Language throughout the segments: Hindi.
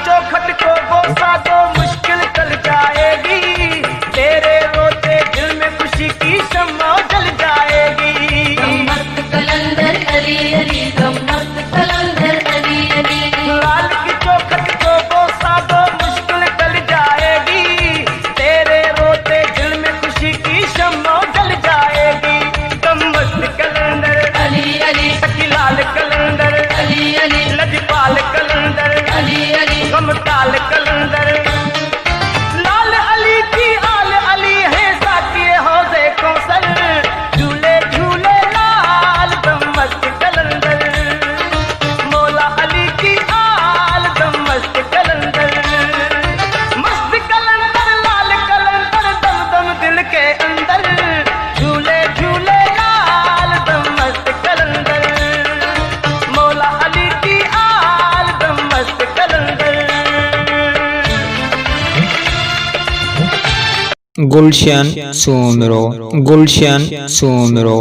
चौखट को बोसा दो मुश्किल टल जाएगी, तेरे रोते दिल में खुशी की शम्मा जल जाएगी। मस्त कलंदर अली अली, मस्त कलंदर अली अली। लाल की चौखट को बोसा दो मुश्किल टल जाएगी, तेरे रोते दिल में खुशी की शम्मा जल जाएगी। तुम मस्त कलंदर अली अली, लाल कलंदर अली अली, लजपाल कलंदर अली अली, गमताल कलंदर। लाल अली की आल अली है साकिए हौजे कौसर, झूले झूले लाल दम मस्त कलंदर। मौला अली की आल दम मस्त कलंदर, मस्त कलंदर लाल कलंदर दम दम दिल के अंदर, झूले झूले लाल दम मस्त कलंदर। मौला अली की आल दम मस्त कलंदर। गुलशन सोमरो, गुलशन सोमरो।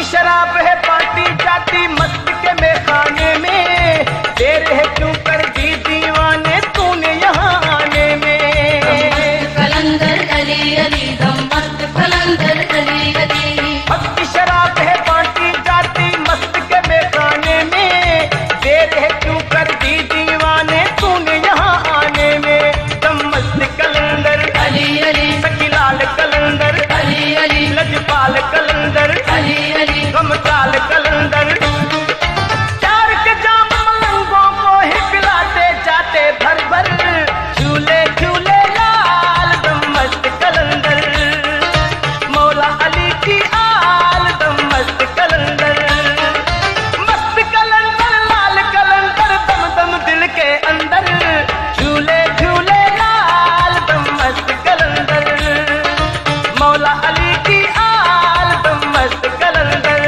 शराब है पार्टी जाती मस्त के मेखाने में, देर है क्यों कर दी दीवाने तूने यहाँ आने में। कलंदर अली अली, मस्त कलंदर अली अली। मस्त शराब है पार्टी जाती मस्त के मेखाने में, देर है क्यों कर दी दीवाने तूने यहाँ आने में। तुम मस्त कलंदर अली अली, सकीलाल कलंदर अली अली, लजपाल कलंदर अली अली, गमताल कलंदर। चार के जाम मलंगों को ही पिलाते जाते भर भर, झूले झूले लाल दम मस्त कलंदर। मौला अली की आल दम मस्त कलंदर, मस्त कलंदर लाल कलंदर दम दम दिल के अंदर, झूले झूले लाल दम मस्त कलंदर। मौला अली की आल दम मस्त कलंदर।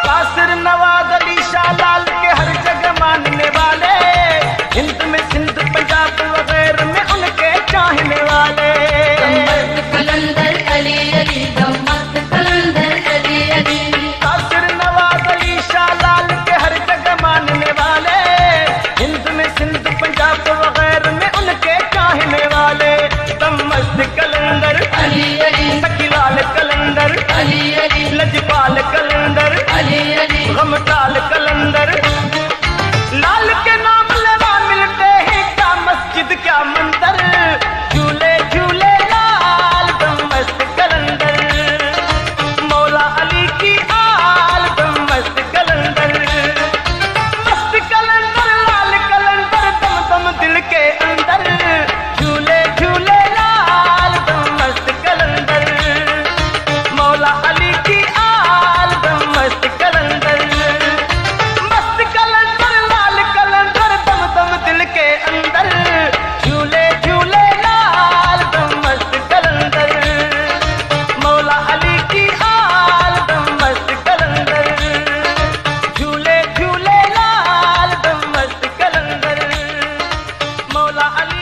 कासिर नवाज अली शाह लाल के हर जगह मानने वाले, हिंद में सिंध पंजाब वगैरह में उनके चाहने वाले। मस्त कलंदर अली अली, मस्त कलंदर अली अली। कासिर नवाज अली शाह लाल के हर जगह मानने वाले, हिंद में सिंध पंजाब वगैरह में उनके चाहने वाले। तुम मस्त कलंदर अली अली, सकीलाल कलंदर अली अली, लजपाल कलंदर अली अली, गमताल कलंदर। लाल के नाम लेवा मिलते हैं क्या मस्जिद क्या मंदिर, झूले झूले लाल दम मस्त कलंदर। मौला अली की आल दम मस्त कलंदर, मस्त कलंदर लाल कलंदर दम दम दिल के अंदर, झूले झूले लाल दम मस्त कलंदर। मौला अली की आल दम मस्त कलंदर, मस्त कलंदर लाल कलंदर दम दम दिल के अंदर, झूले झूले लाल दम मस्त कलंदर। मौला अली की आल दम मस्त कलंदर, झूले झूले लाल दम मस्त कलंदर। मौला अली